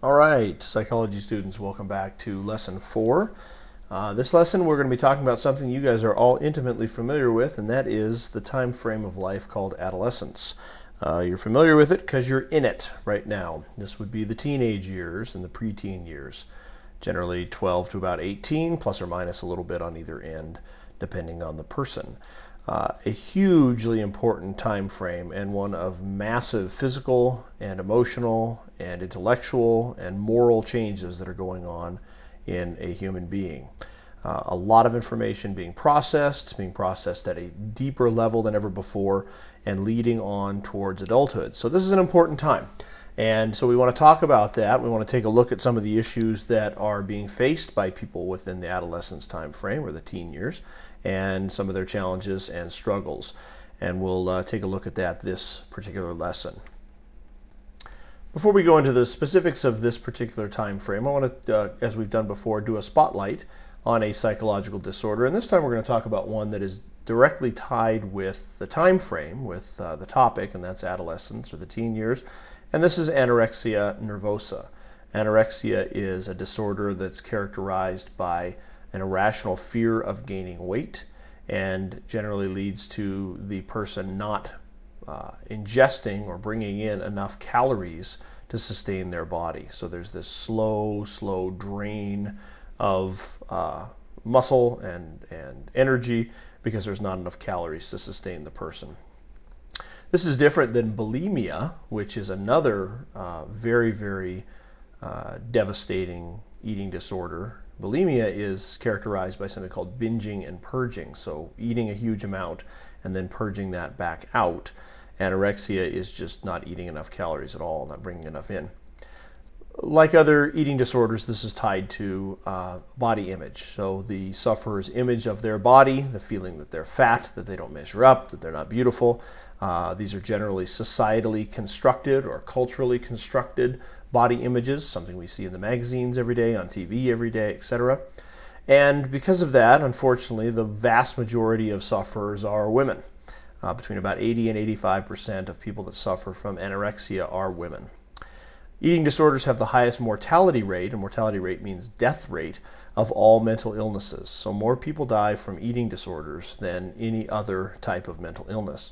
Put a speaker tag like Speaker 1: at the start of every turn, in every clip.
Speaker 1: All right, psychology students, welcome back to Lesson 4. This lesson we're going to be talking about something you guys are all intimately familiar with, and that is the time frame of life called adolescence. You're familiar with it because you're in it right now. This would be the teenage years and the preteen years, generally 12 to about 18, plus or minus a little bit on either end, depending on the person. A hugely important time frame and one of massive physical and emotional and intellectual and moral changes that are going on in a human being. A lot of information being processed at a deeper level than ever before, and leading on towards adulthood. So this is an important time. And so we want to talk about that. We want to take a look at some of the issues that are being faced by people within the adolescence time frame, or the teen years, and some of their challenges and struggles. And we'll take a look at that this particular lesson. Before we go into the specifics of this particular time frame, I want to, as we've done before, do a spotlight on a psychological disorder. And this time we're going to talk about one that is directly tied with the time frame, with the topic, and that's adolescence or the teen years. And this is anorexia nervosa. Anorexia is a disorder that's characterized by an irrational fear of gaining weight, and generally leads to the person not ingesting or bringing in enough calories to sustain their body. So there's this slow drain of muscle and energy because there's not enough calories to sustain the person. This is different than bulimia, which is another very devastating eating disorder. Bulimia is characterized by something called binging and purging, so eating a huge amount and then purging that back out. Anorexia is just not eating enough calories at all, not bringing enough in. Like other eating disorders, this is tied to body image. So the sufferer's image of their body, the feeling that they're fat, that they don't measure up, that they're not beautiful. These are generally societally constructed or culturally constructed body images, something we see in the magazines every day, on TV every day, etc. And because of that, unfortunately, the vast majority of sufferers are women. Between about 80 and 85% of people that suffer from anorexia are women. Eating disorders have the highest mortality rate, and mortality rate means death rate, of all mental illnesses. So more people die from eating disorders than any other type of mental illness.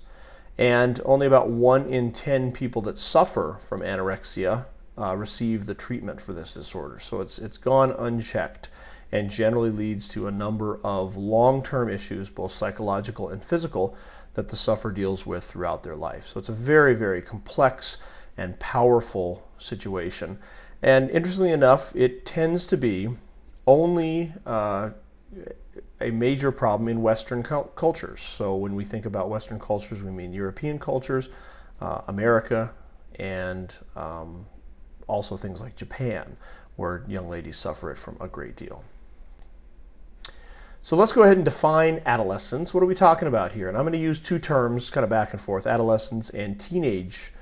Speaker 1: And only about 1 in 10 people that suffer from anorexia receive the treatment for this disorder. So it's gone unchecked and generally leads to a number of long-term issues, both psychological and physical, that the sufferer deals with throughout their life. So it's a very complex and powerful situation. And interestingly enough, it tends to be only a major problem in Western cultures. So when we think about Western cultures, we mean European cultures, America, and also things like Japan, where young ladies suffer it from a great deal. So let's go ahead and define adolescence. What are we talking about here? And I'm going to use two terms kind of back and forth, adolescence and teenage.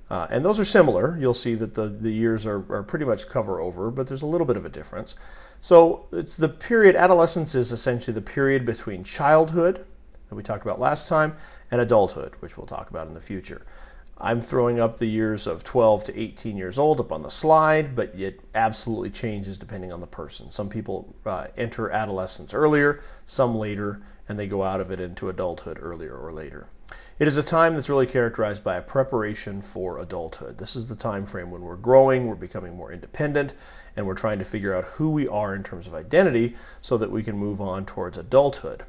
Speaker 1: And those are similar. You'll see that the years are pretty much cover over, but there's a little bit of a difference. So it's the period, adolescence is essentially the period between childhood, that we talked about last time, and adulthood, which we'll talk about in the future. I'm throwing up the years of 12 to 18 years old up on the slide, but it absolutely changes depending on the person. Some people enter adolescence earlier, some later, and they go out of it into adulthood earlier or later. It is a time that's really characterized by a preparation for adulthood. This is the time frame when we're growing, we're becoming more independent, and we're trying to figure out who we are in terms of identity so that we can move on towards adulthood.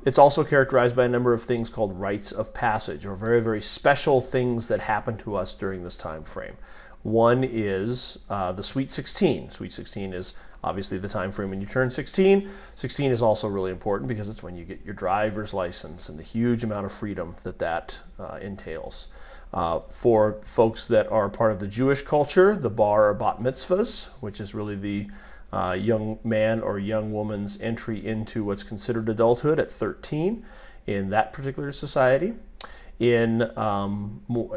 Speaker 1: It's also characterized by a number of things called rites of passage, or very special things that happen to us during this time frame. One is the Sweet 16. Sweet 16 is obviously the time frame when you turn 16. 16 is also really important because it's when you get your driver's license and the huge amount of freedom that entails. For folks that are part of the Jewish culture, the bar or bat mitzvahs, which is really the young man or young woman's entry into what's considered adulthood at 13 in that particular society. In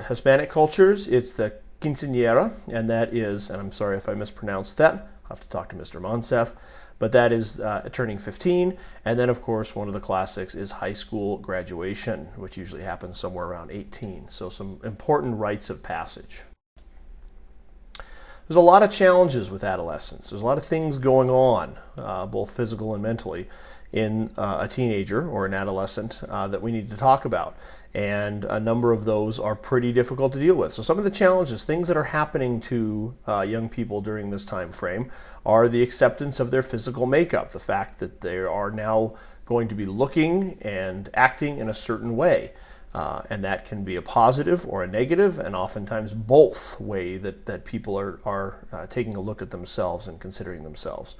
Speaker 1: Hispanic cultures, it's the quinceañera, and that is, and I'm sorry if I mispronounced that, I'll have to talk to Mr. Monsef, but that is turning 15. And then, of course, one of the classics is high school graduation, which usually happens somewhere around 18. So some important rites of passage. There's a lot of challenges with adolescence. There's a lot of things going on, both physical and mentally, in a teenager or an adolescent that we need to talk about. And a number of those are pretty difficult to deal with. So some of the challenges, things that are happening to young people during this time frame, are the acceptance of their physical makeup, the fact that they are now going to be looking and acting in a certain way. And that can be a positive or a negative, and oftentimes both way that people are taking a look at themselves and considering themselves.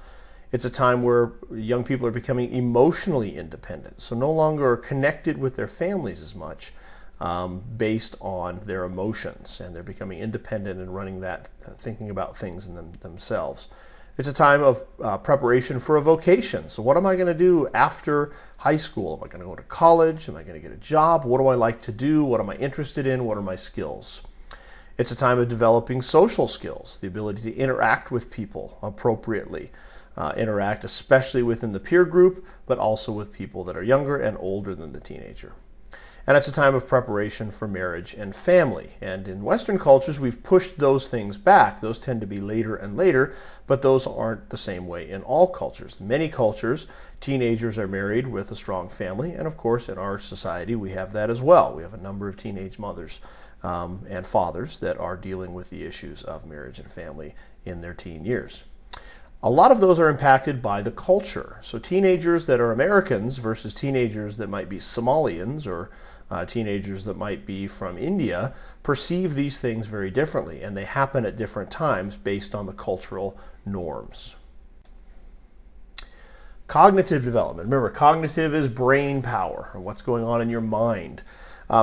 Speaker 1: It's a time where young people are becoming emotionally independent, so no longer connected with their families as much based on their emotions, and they're becoming independent and running that, thinking about things in themselves. It's a time of preparation for a vocation. So what am I going to do after high school? Am I going to go to college? Am I going to get a job? What do I like to do? What am I interested in? What are my skills? It's a time of developing social skills, the ability to interact with people appropriately. Interact especially within the peer group, but also with people that are younger and older than the teenager. And it's a time of preparation for marriage and family. And in Western cultures, we've pushed those things back. Those tend to be later and later, but those aren't the same way in all cultures. In many cultures, teenagers are married with a strong family, and of course, in our society, we have that as well. We have a number of teenage mothers and fathers that are dealing with the issues of marriage and family in their teen years. A lot of those are impacted by the culture. So teenagers that are Americans versus teenagers that might be Somalians or teenagers that might be from India perceive these things very differently, and they happen at different times based on the cultural norms. Cognitive development. Remember, cognitive is brain power, or what's going on in your mind.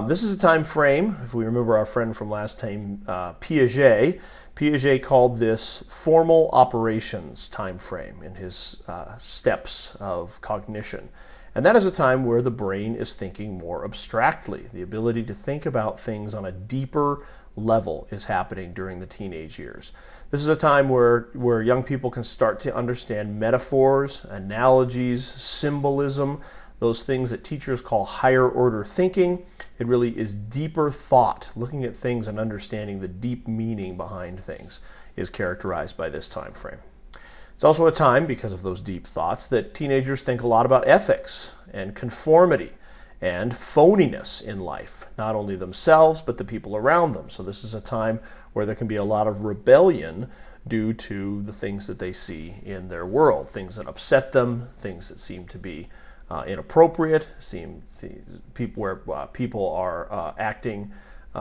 Speaker 1: This is a time frame, if we remember our friend from last time, Piaget called this formal operations time frame in his steps of cognition. And that is a time where the brain is thinking more abstractly. The ability to think about things on a deeper level is happening during the teenage years. This is a time where young people can start to understand metaphors, analogies, symbolism, those things that teachers call higher order thinking. It really is deeper thought. Looking at things and understanding the deep meaning behind things is characterized by this time frame. It's also a time, because of those deep thoughts, that teenagers think a lot about ethics and conformity and phoniness in life, not only themselves, but the people around them. So this is a time where there can be a lot of rebellion due to the things that they see in their world, things that upset them, things that seem to be inappropriate, where people are acting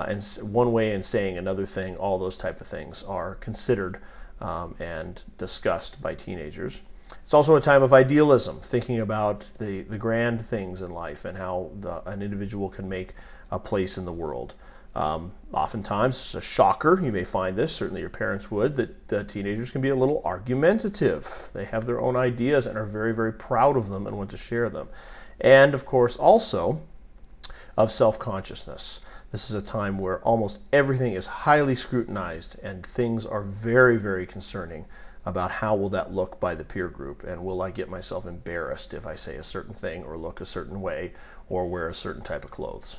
Speaker 1: in one way and saying another thing. All those type of things are considered and discussed by teenagers. It's also a time of idealism, thinking about the grand things in life and how an individual can make a place in the world. Oftentimes, it's a shocker, you may find this, certainly your parents would, that teenagers can be a little argumentative. They have their own ideas and are very, very proud of them and want to share them. And of course, also of self-consciousness. This is a time where almost everything is highly scrutinized and things are very, very concerning about how will that look by the peer group, and will I get myself embarrassed if I say a certain thing or look a certain way or wear a certain type of clothes.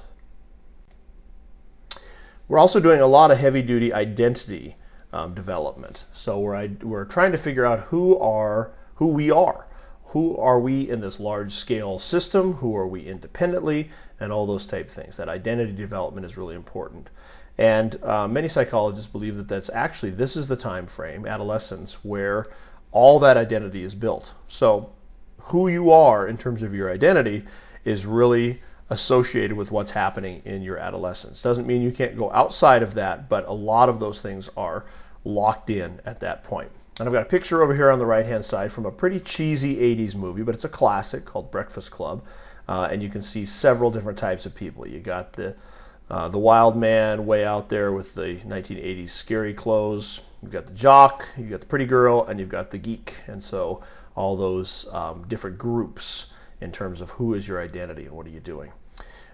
Speaker 1: We're also doing a lot of heavy-duty identity development. So we're trying to figure out who we are. Who are we in this large-scale system? Who are we independently? And all those type of things. That identity development is really important. And many psychologists believe that this is the time frame, adolescence, where all that identity is built. So who you are in terms of your identity is really associated with what's happening in your adolescence. Doesn't mean you can't go outside of that, but a lot of those things are locked in at that point. And I've got a picture over here on the right-hand side from a pretty cheesy 80s movie, but it's a classic called Breakfast Club. And you can see several different types of people. You got the wild man way out there with the 1980s scary clothes. You've got the jock, you've got the pretty girl, and you've got the geek. And so all those different groups in terms of who is your identity and what are you doing.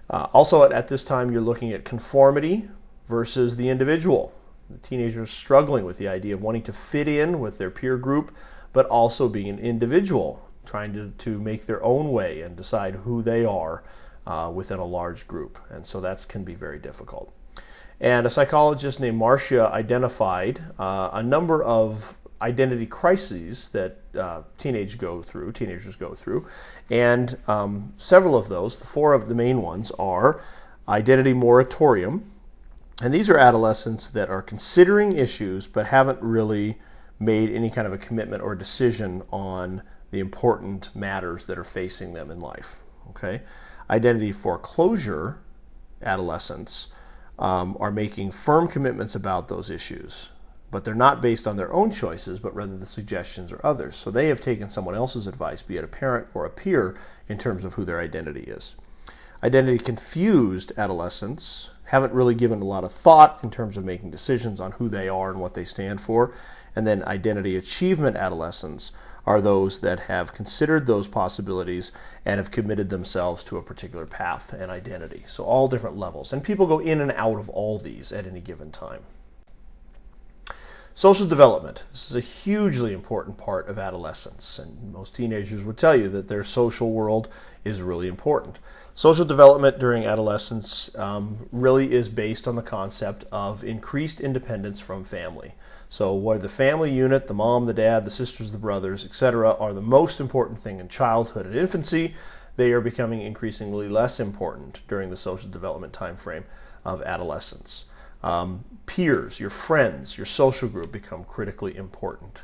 Speaker 1: Also at this time, you're looking at conformity versus the individual. The teenagers struggling with the idea of wanting to fit in with their peer group, but also being an individual, trying to make their own way and decide who they are within a large group. And so that can be very difficult. And a psychologist named Marcia identified a number of identity crises that teenagers go through, and several of those, the four of the main ones, are identity moratorium. And these are adolescents that are considering issues but haven't really made any kind of a commitment or decision on the important matters that are facing them in life. Okay? Identity foreclosure adolescents are making firm commitments about those issues, but they're not based on their own choices, but rather the suggestions of others. So they have taken someone else's advice, be it a parent or a peer, in terms of who their identity is. Identity confused adolescents haven't really given a lot of thought in terms of making decisions on who they are and what they stand for. And then identity achievement adolescents are those that have considered those possibilities and have committed themselves to a particular path and identity. So all different levels. And people go in and out of all these at any given time. Social development. This is a hugely important part of adolescence, and most teenagers would tell you that their social world is really important. Social development during adolescence really is based on the concept of increased independence from family. So where the family unit, the mom, the dad, the sisters, the brothers, etc., are the most important thing in childhood and infancy, they are becoming increasingly less important during the social development time frame of adolescence. Peers, your friends, your social group become critically important.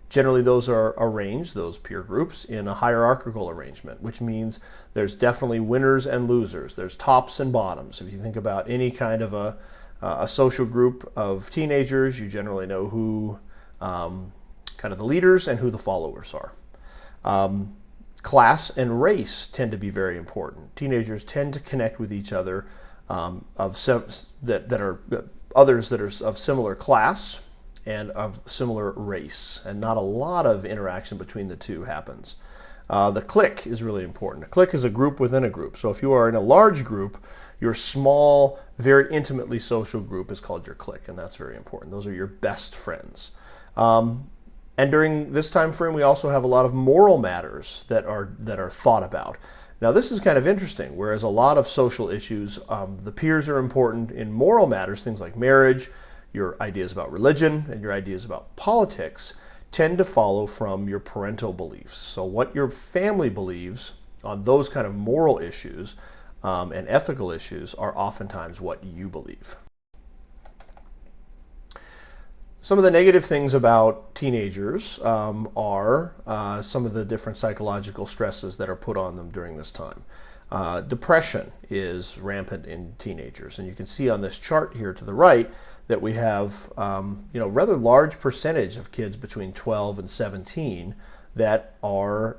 Speaker 1: Generally, those are arranged, those peer groups, in a hierarchical arrangement, which means there's definitely winners and losers. There's tops and bottoms. If you think about any kind of a social group of teenagers, you generally know who kind of the leaders and who the followers are. Class and race tend to be very important. Teenagers tend to connect with each other others that are of similar class and of similar race, and not a lot of interaction between the two happens. The clique is really important. A clique is a group within a group. So if you are in a large group, your small, very intimately social group is called your clique, and that's very important. Those are your best friends. And during this time frame, we also have a lot of moral matters that are thought about. Now, this is kind of interesting. Whereas a lot of social issues, the peers are important. In moral matters, things like marriage, your ideas about religion, and your ideas about politics tend to follow from your parental beliefs. So what your family believes on those kind of moral issues and ethical issues are oftentimes what you believe. Some of the negative things about teenagers are some of the different psychological stresses that are put on them during this time. Depression is rampant in teenagers, and you can see on this chart here to the right that we have rather large percentage of kids between 12 and 17 that are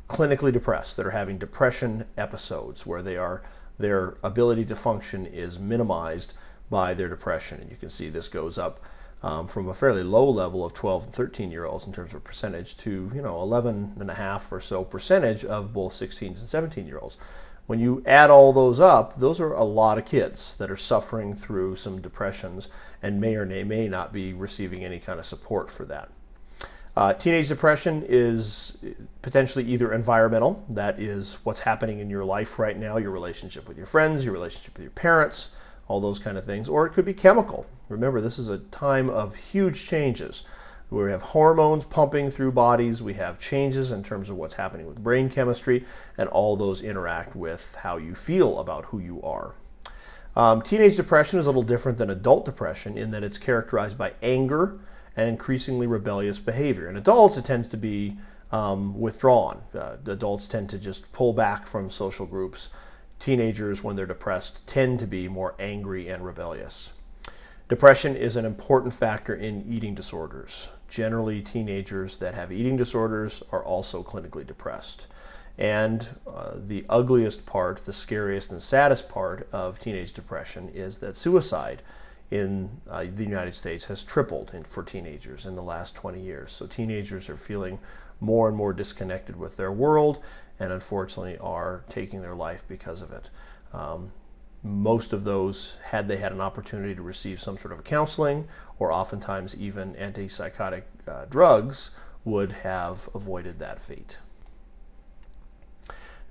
Speaker 1: clinically depressed, that are having depression episodes where their ability to function is minimized by their depression. And you can see this goes up from a fairly low level of 12 and 13-year-olds in terms of percentage to 11.5% or so percentage of both 16 and 17-year-olds. When you add all those up, those are a lot of kids that are suffering through some depressions and may or may not be receiving any kind of support for that. Teenage depression is potentially either environmental, that is what's happening in your life right now, your relationship with your friends, your relationship with your parents, all those kind of things, or it could be chemical. Remember, this is a time of huge changes. We have hormones pumping through bodies, we have changes in terms of what's happening with brain chemistry, and all those interact with how you feel about who you are. Teenage depression is a little different than adult depression in that it's characterized by anger and increasingly rebellious behavior. In adults, it tends to be withdrawn. Adults tend to just pull back from social groups. Teenagers, when they're depressed, tend to be more angry and rebellious. Depression is an important factor in eating disorders. Generally, teenagers that have eating disorders are also clinically depressed. And the ugliest part, the scariest and saddest part of teenage depression is that suicide in the United States has tripled for teenagers in the last 20 years. So teenagers are feeling more and more disconnected with their world and unfortunately are taking their life because of it. Most of those, had they had an opportunity to receive some sort of counseling or oftentimes even antipsychotic drugs, would have avoided that fate.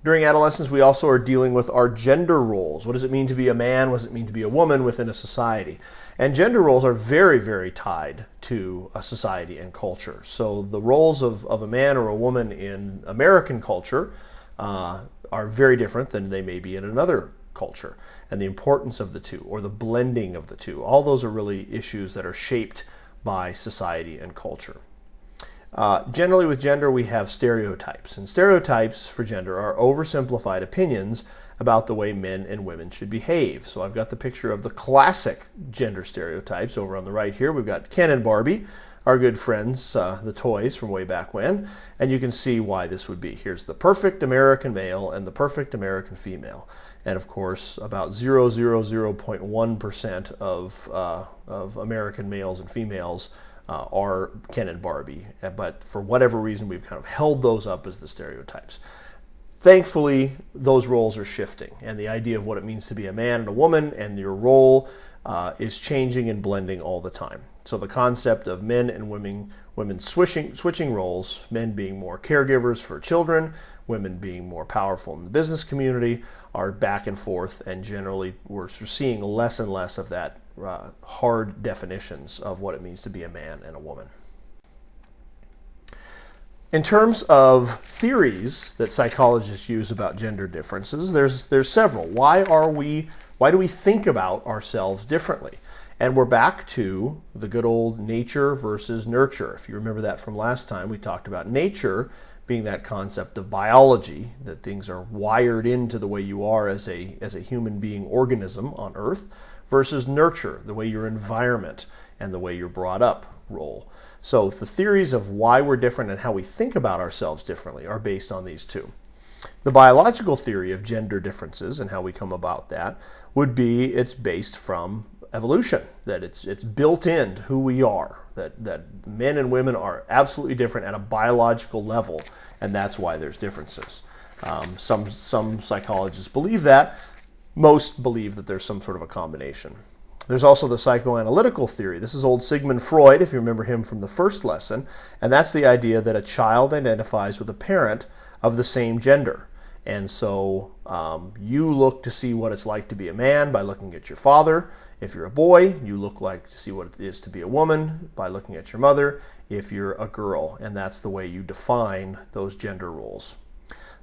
Speaker 1: During adolescence, we also are dealing with our gender roles. What does it mean to be a man? What does it mean to be a woman within a society? And gender roles are very, very tied to a society and culture. So the roles of a man or a woman in American culture are very different than they may be in another culture. And the importance of the two, or the blending of the two, all those are really issues that are shaped by society and culture. Generally with gender, we have stereotypes. And stereotypes for gender are oversimplified opinions about the way men and women should behave. So I've got the picture of the classic gender stereotypes over on the right here. We've got Ken and Barbie, our good friends, the toys from way back when. And you can see why this would be. Here's the perfect American male and the perfect American female. And of course, about 0.1% of American males and females are Ken and Barbie, but for whatever reason we've kind of held those up as the stereotypes. Thankfully, those roles are shifting, and the idea of what it means to be a man and a woman and your role is changing and blending all the time. So the concept of men and women switching roles, men being more caregivers for children, women being more powerful in the business community, are back and forth, and generally we're seeing less and less of that hard definitions of what it means to be a man and a woman. In terms of theories that psychologists use about gender differences, there's several. Why do we think about ourselves differently? And we're back to the good old nature versus nurture. If you remember that from last time, we talked about nature being that concept of biology, that things are wired into the way you are as a human being organism on Earth, versus nurture, the way your environment and the way you're brought up roll. So the theories of why we're different and how we think about ourselves differently are based on these two. The biological theory of gender differences and how we come about that would be it's based from evolution, that it's built into who we are, that men and women are absolutely different at a biological level, and that's why there's differences. Some psychologists believe that. Most believe that there's some sort of a combination. There's also the psychoanalytical theory. This is old Sigmund Freud, if you remember him from the first lesson, and that's the idea that a child identifies with a parent of the same gender. And so you look to see what it's like to be a man by looking at your father. If you're a boy, you look like to see what it is to be a woman by looking at your mother. If you're a girl, and that's the way you define those gender roles.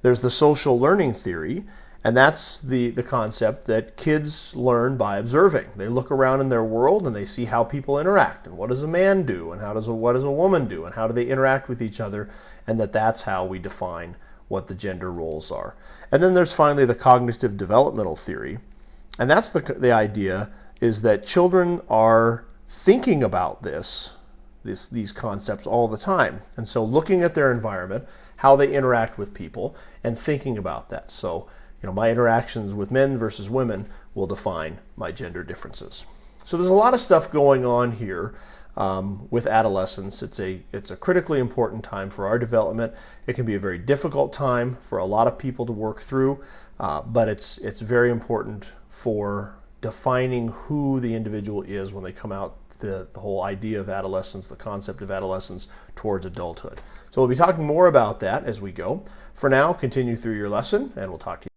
Speaker 1: There's the social learning theory, and that's the concept that kids learn by observing. They look around in their world and they see how people interact, and what does a man do, and what does a woman do, and how do they interact with each other, and that's how we define what the gender roles are. And then there's finally the cognitive developmental theory, and that's the idea is that children are thinking about these concepts all the time. And so looking at their environment, how they interact with people, and thinking about that. So, my interactions with men versus women will define my gender differences. So there's a lot of stuff going on here with adolescence. It's a critically important time for our development. It can be a very difficult time for a lot of people to work through, but it's very important for defining who the individual is when they come out, the whole idea of adolescence, the concept of adolescence towards adulthood. So we'll be talking more about that as we go. For now, continue through your lesson, and we'll talk to you.